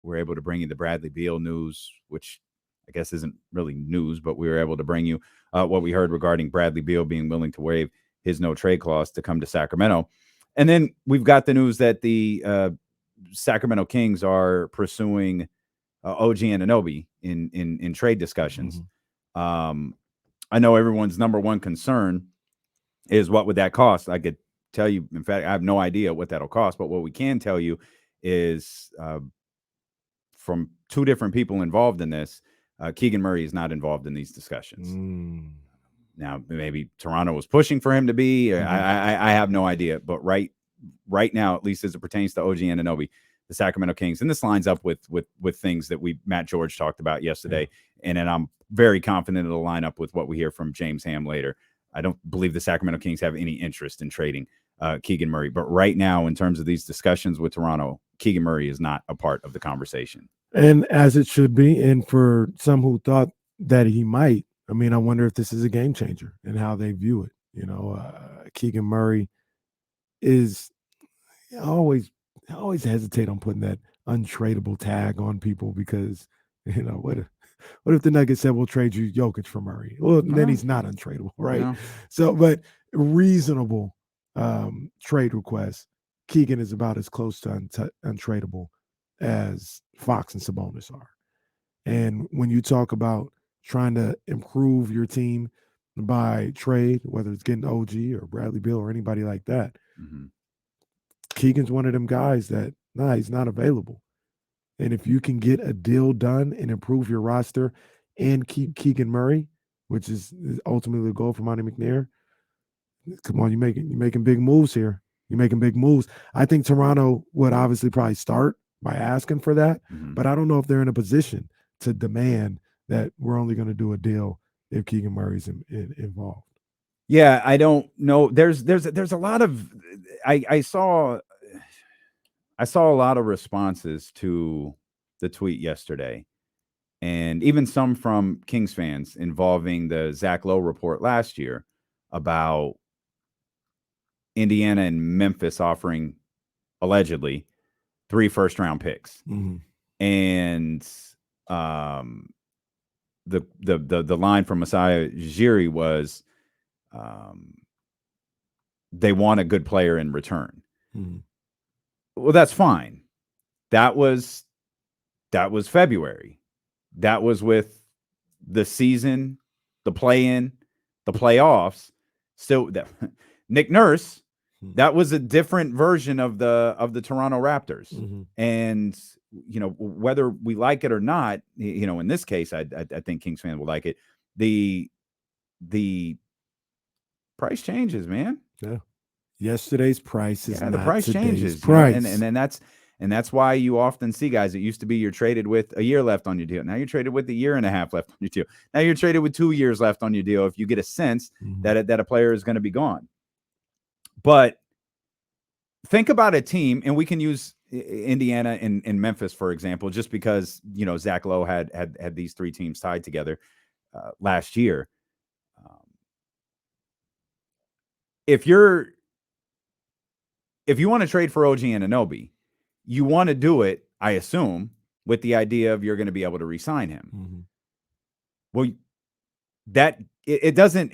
we're able to bring you the Bradley Beal news, which I guess isn't really news, but we were able to bring you what we heard regarding Bradley Beal being willing to waive his no trade clause to come to Sacramento. And then we've got the news that the Sacramento Kings are pursuing OG Anunoby in trade discussions. I know everyone's number one concern is what would that cost. I could tell you, in fact, I have no idea what that'll cost, but what we can tell you is from two different people involved in this, Keegan Murray is not involved in these discussions. Now, maybe Toronto was pushing for him to be. I have no idea, but right now, at least as it pertains to OG Anunoby, the Sacramento Kings, and this lines up with things that Matt George talked about yesterday, and then I'm very confident it'll line up with what we hear from James Ham later. I don't believe the Sacramento Kings have any interest in trading Keegan Murray, but right now, in terms of these discussions with Toronto, Keegan Murray is not a part of the conversation. And as it should be, and for some who thought that he might, I mean, I wonder if this is a game changer and how they view it. You know, Keegan Murray is I always hesitate on putting that untradeable tag on people because, you know, what if the Nuggets said we'll trade you Jokic for Murray? Well, then he's not untradeable, right? No. So, but reasonable trade request, Keegan is about as close to untradeable as Fox and Sabonis are. And when you talk about trying to improve your team by trade, whether it's getting OG or Bradley Beal or anybody like that, Keegan's one of them guys that, he's not available. And if you can get a deal done and improve your roster and keep Keegan Murray, which is ultimately the goal for Monty McNair, come on, you're making big moves here. You're making big moves. I think Toronto would obviously probably start by asking for that, but I don't know if they're in a position to demand that we're only going to do a deal if Keegan Murray's involved. Yeah, I don't know. There's a lot of I saw a lot of responses to the tweet yesterday, and even some from Kings fans involving the Zach Lowe report last year about Indiana and Memphis offering allegedly 3 first-round picks, and the line from Masai Ujiri was, they want a good player in return. Well, that's fine. That was February. That was with the season, the play-in, the playoffs. Still, Nick Nurse. That was a different version of the Toronto Raptors. And, you know, whether we like it or not, you know, in this case, I think Kings fans will like it. The price changes, man. Yeah. Yesterday's price is not the price changes. Price. You know, and that's why you often see guys that used to be you're traded with a year left on your deal. Now you're traded with a year and a half left on your deal. Now you're traded with 2 years left on your deal if you get a sense that a player is going to be gone. But think about a team, and we can use Indiana and Memphis, for example, just because, you know, Zach Lowe had these 3 teams tied together last year. If you want to trade for OG Anunoby, you want to do it, I assume, with the idea of you're going to be able to re-sign him. Well, that it doesn't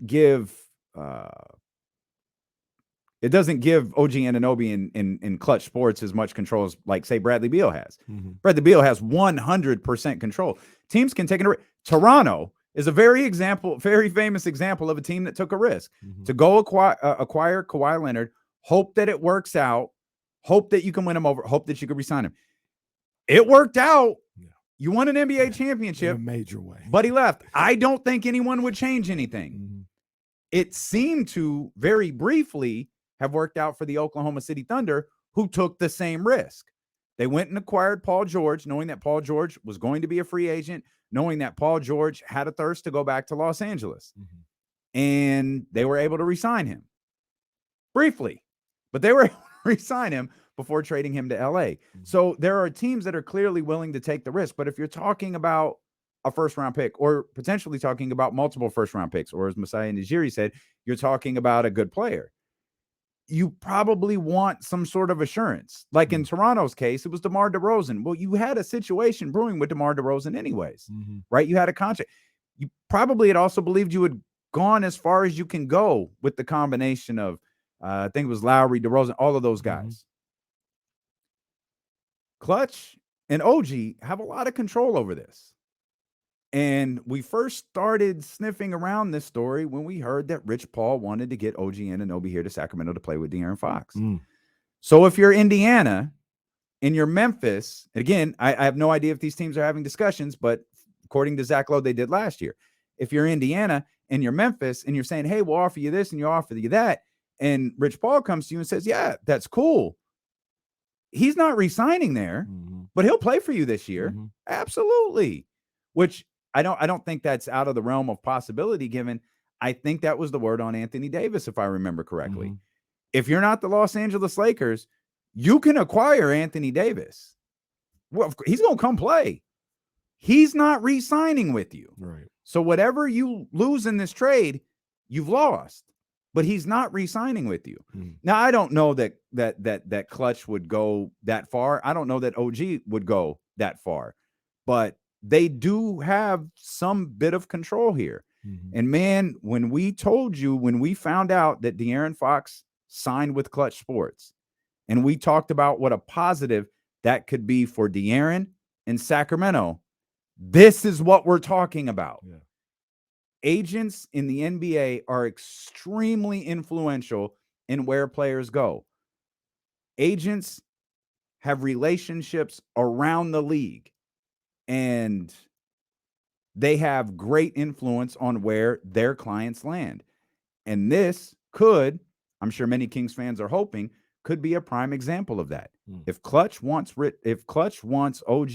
give OG Anunoby in clutch sports as much control as, like, say, Bradley Beal has. Bradley Beal has 100% control. Teams can take it. Toronto is a very famous example of a team that took a risk to go acquire Kawhi Leonard, hope that it works out, hope that you can win him over, hope that you can re-sign him. It worked out. Yeah. You won an NBA championship in a major way, but he left. I don't think anyone would change anything. It seemed to very briefly have worked out for the Oklahoma City Thunder, who took the same risk. They went and acquired Paul George, knowing that Paul George was going to be a free agent, knowing that Paul George had a thirst to go back to Los Angeles. And they were able to re-sign him briefly, but they were able to re-sign him before trading him to LA. So there are teams that are clearly willing to take the risk. But if you're talking about a first-round pick, or potentially talking about multiple first-round picks, or as Masai Ujiri said, you're talking about a good player, you probably want some sort of assurance. Like in Toronto's case, it was DeMar DeRozan. Well, you had a situation brewing with DeMar DeRozan anyways, right? You had a contract. You probably had also believed you had gone as far as you can go with the combination of, I think it was Lowry, DeRozan, all of those guys. Clutch and OG have a lot of control over this. And we first started sniffing around this story when we heard that Rich Paul wanted to get OG Anunoby here to Sacramento to play with De'Aaron Fox. So if you're Indiana and you're Memphis, again, I have no idea if these teams are having discussions, but according to Zach Lowe, they did last year. If you're Indiana and you're Memphis and you're saying, hey, we'll offer you this and you offer you that, and Rich Paul comes to you and says, yeah, that's cool. He's not re-signing there, but he'll play for you this year. Absolutely. Which I don't think that's out of the realm of possibility, given I think that was the word on Anthony Davis, if I remember correctly. If you're not the Los Angeles Lakers, you can acquire Anthony Davis. Well, he's going to come play. He's not re-signing with you. Right. So whatever you lose in this trade, you've lost. But he's not re-signing with you. Now, I don't know that Clutch would go that far. I don't know that OG would go that far. But they do have some bit of control here. And man, when we found out that De'Aaron Fox signed with Clutch Sports, and we talked about what a positive that could be for De'Aaron and Sacramento, this is what we're talking about. Yeah. Agents in the NBA are extremely influential in where players go. Agents have relationships around the league, and they have great influence on where their clients land. And this could, I'm sure many Kings fans are hoping, could be a prime example of that. If Clutch wants OG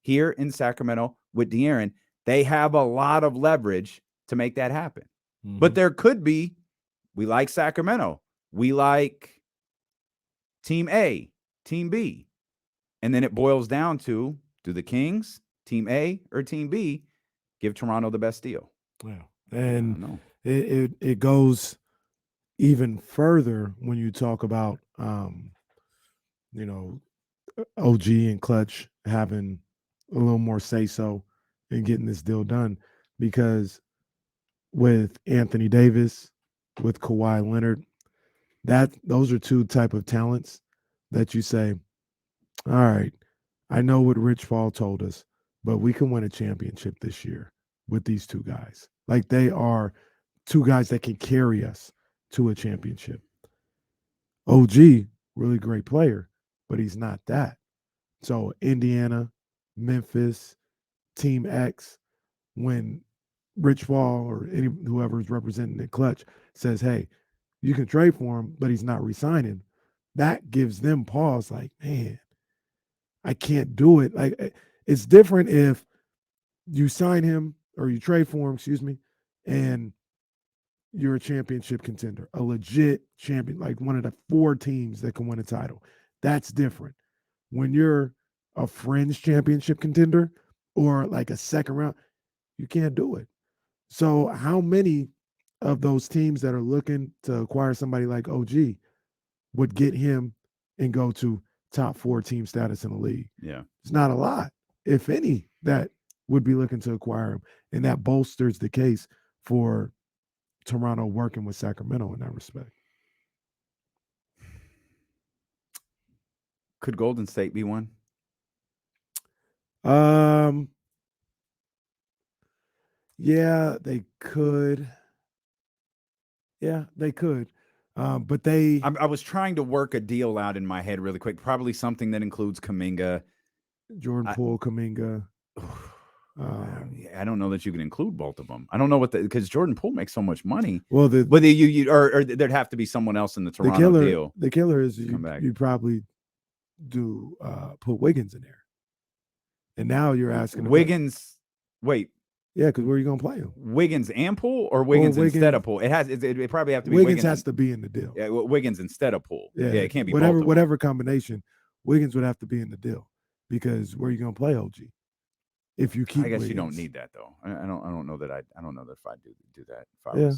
here in Sacramento with De'Aaron, they have a lot of leverage to make that happen. But there could be, we like Sacramento, we like Team A, Team B. And then it boils down to, do the Kings, Team A or Team B, give Toronto the best deal? Yeah. And it goes even further when you talk about, OG and Clutch having a little more say-so in getting this deal done, because with Anthony Davis, with Kawhi Leonard, those are two type of talents that you say, all right, I know what Rich Paul told us, but we can win a championship this year with these two guys. Like, they are two guys that can carry us to a championship. OG, really great player, but he's not that. So Indiana, Memphis, Team X, when Rich Paul or whoever's representing the Clutch says, hey, you can trade for him, but he's not re-signing, that gives them pause, like, man, I can't do it. Like, it's different if you sign him or you trade for him, and you're a championship contender, a legit champion, like one of the 4 teams that can win a title. That's different. When you're a fringe championship contender or like a second round, you can't do it. So how many of those teams that are looking to acquire somebody like OG would get him and go to top 4 team status in the league? Yeah. It's not a lot, if any, that would be looking to acquire him. And that bolsters the case for Toronto working with Sacramento in that respect. Could Golden State be one? Yeah, they could. Yeah, they could. But I was trying to work a deal out in my head really quick. Probably something that includes Kuminga, Jordan Poole, Kuminga. I don't know that you can include both of them. I don't know because Jordan Poole makes so much money. Well, or there'd have to be someone else in the Toronto deal. The killer is you probably do put Wiggins in there, and now you're asking Wiggins. Wait, yeah, because where are you gonna play him? Wiggins and Poole, or Wiggins instead of Poole? It probably have to be Wiggins has to be in the deal. Yeah, Wiggins instead of Poole. Yeah, it can't be whatever combination. Wiggins would have to be in the deal, because where are you gonna play OG? If you keep, I guess Wiggins. You don't need that though. I don't know that if I do that. Yeah.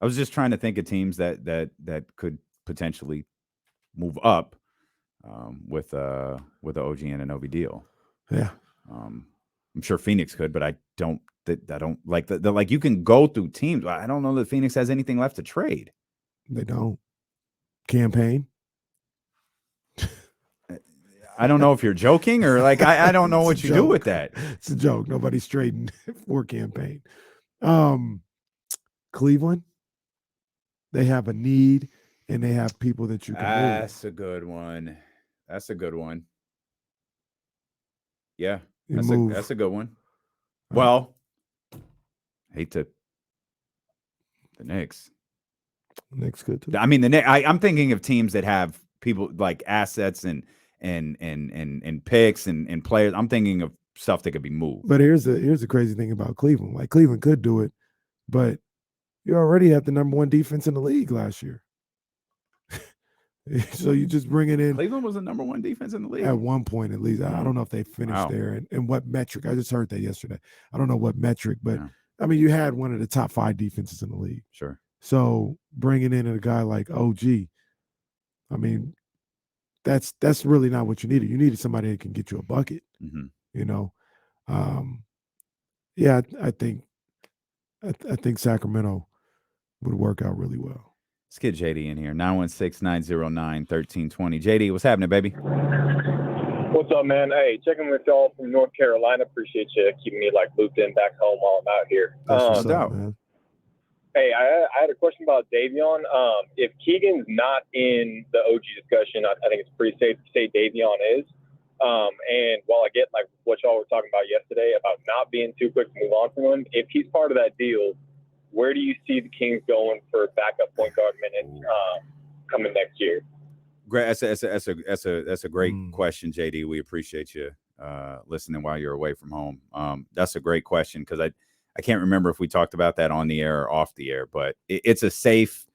I was just trying to think of teams that could potentially move up with the OG Anunoby deal. Yeah. I'm sure Phoenix could, but I don't like the like you can go through teams. I don't know that Phoenix has anything left to trade. They don't. Campaign. I don't know if you're joking or like I don't know what you do with that. It's a joke. Nobody's trading for Campaign. Cleveland, they have a need and they have people that you can move. That's a good one. That's a good one. Yeah, that's a good one. Well, hate to the Knicks. Knicks good too. I mean, I'm thinking of teams that have people like assets and picks and players. I'm thinking of stuff that could be moved. But here's the crazy thing about Cleveland. Like Cleveland could do it, but you already have the number 1 defense in the league last year. So you just bring it in. Cleveland was the number 1 defense in the league at one point, at least. I don't know if they finished there and what metric. I just heard that yesterday. I don't know what metric, but I mean, you had one of the top 5 defenses in the league. Sure. So bringing in a guy like OG, I mean, that's really not what you needed. You needed somebody that can get you a bucket. Mm-hmm. You know, yeah, I think Sacramento would work out really well. Let's get JD in here. 916-909-1320. JD, what's happening, baby? What's up, man? Hey, checking with y'all from North Carolina. Appreciate you keeping me looped in back home while I'm out here. What's up, man? Hey, I had a question about Davion. If Keegan's not in the OG discussion, I think it's pretty safe to say Davion is. And while I get what y'all were talking about yesterday about not being too quick to move on from him, if he's part of that deal, where do you see the Kings going for backup point guard minutes coming next year? Great. That's a great question, JD. We appreciate you listening while you're away from home. That's a great question because I can't remember if we talked about that on the air or off the air, but it's a safe.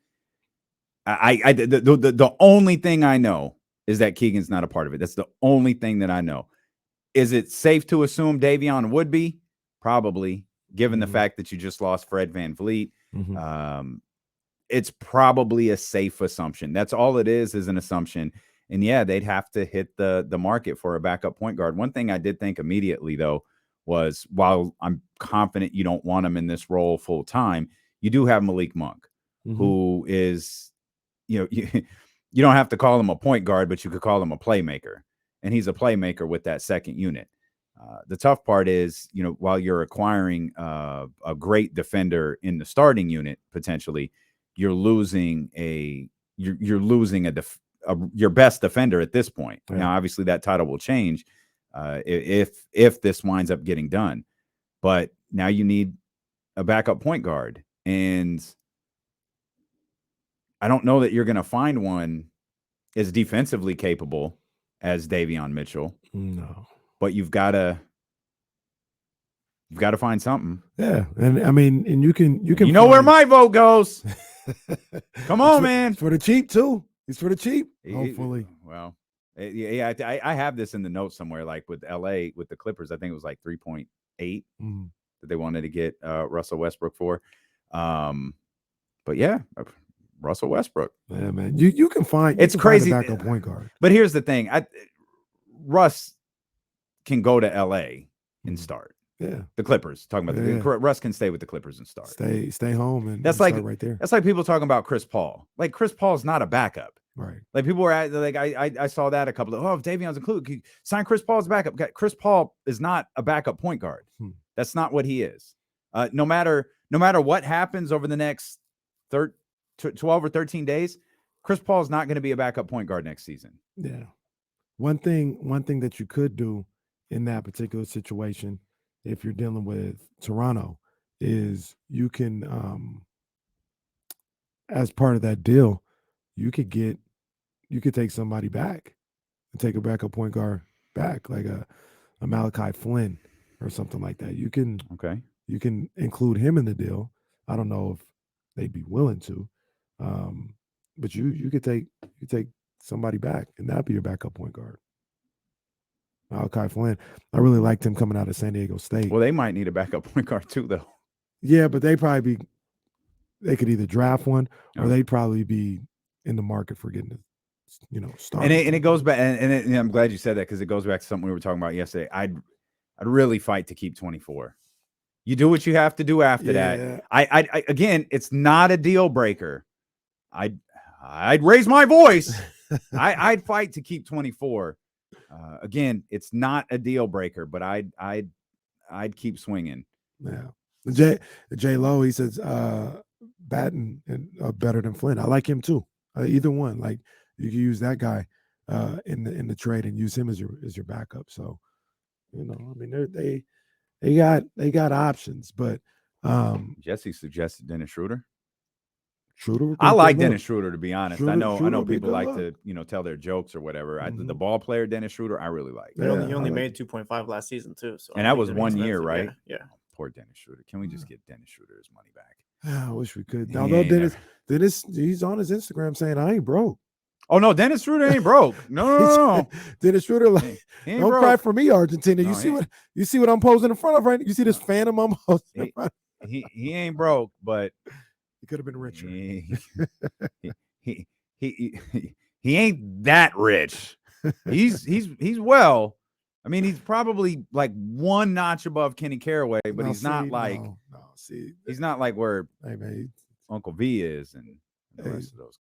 The only thing I know is that Keegan's not a part of it. That's the only thing that I know. Is it safe to assume Davion would be? Probably. Given the fact that you just lost Fred VanVleet, it's probably a safe assumption. That's all it is an assumption. And yeah, they'd have to hit the market for a backup point guard. One thing I did think immediately, though, was while I'm confident you don't want him in this role full time, you do have Malik Monk, who is, you don't have to call him a point guard, but you could call him a playmaker. And he's a playmaker with that second unit. The tough part is, while you're acquiring a great defender in the starting unit, potentially, you're losing your best defender at this point. Yeah. Now, obviously, that title will change if this winds up getting done. But now you need a backup point guard, and I don't know that you're going to find one as defensively capable as Davion Mitchell. No. But you've got to find something. Yeah, and I mean, and you can. You know where my vote goes. Come on, man. It's for the cheap too. It's for the cheap. Hopefully. Well, yeah. I have this in the notes somewhere. Like with LA, with the Clippers, I think it was like 3.8 that they wanted to get Russell Westbrook for. But yeah, Russell Westbrook. Yeah, man. You can find. It's crazy. Find a backup point guard. But here's the thing. Russ can go to LA and start. Yeah, the Clippers. Talking about Russ can stay with the Clippers and start. Stay home, and that's like right there. That's like people talking about Chris Paul. Like Chris Paul's not a backup, right? Like people were like, I saw that a couple of if Davion's included, sign Chris Paul as a backup. Chris Paul is not a backup point guard. That's not what he is. No matter what happens over the next 12 or 13 days, Chris Paul is not going to be a backup point guard next season. Yeah. One thing that you could do in that particular situation, if you're dealing with Toronto, is you can, as part of that deal, you could take somebody back and take a backup point guard back, like a Malachi Flynn or something like that. You can include him in the deal. I don't know if they'd be willing to, but you could take somebody back, and that'd be your backup point guard. Malachi Flynn. I really liked him coming out of San Diego State. Well, they might need a backup point guard too, though. Yeah, but they could either draft one or they'd probably be in the market for getting start. And it goes back, and I'm glad you said that because it goes back to something we were talking about yesterday. I'd really fight to keep 24. You do what you have to do after that. I again, it's not a deal breaker. I'd raise my voice. I'd fight to keep 24. Again, it's not a deal breaker, but I'd keep swinging. Yeah. J Lo, he says Batten better than Flynn. I like him too. Either one, like you can use that guy in the trade and use him as your backup. So I mean they got options, but Jesse suggested Dennis Schroeder. Schroeder, I like Dennis Schroeder, to be honest. Schroeder, I know people like to tell their jokes or whatever. The ball player Dennis Schroeder, I really like. He only made 2.5 last season too. So and that was 1 year, right? Yeah. Poor Dennis Schroeder. Can we just get Dennis Schroeder his money back? I wish we could. Although Dennis, he's on his Instagram saying I ain't broke. Oh no, Dennis Schroeder ain't broke. No. Dennis Schroeder, like, don't cry for me, Argentina. No, you see what I'm posing in front of, right? You see this phantom I'm posing in front of? He ain't broke, but he could have been richer. He ain't that rich. He's well. I mean, he's probably like one notch above Kenny Caraway, but he's not like he's not like where Uncle V is and the rest of those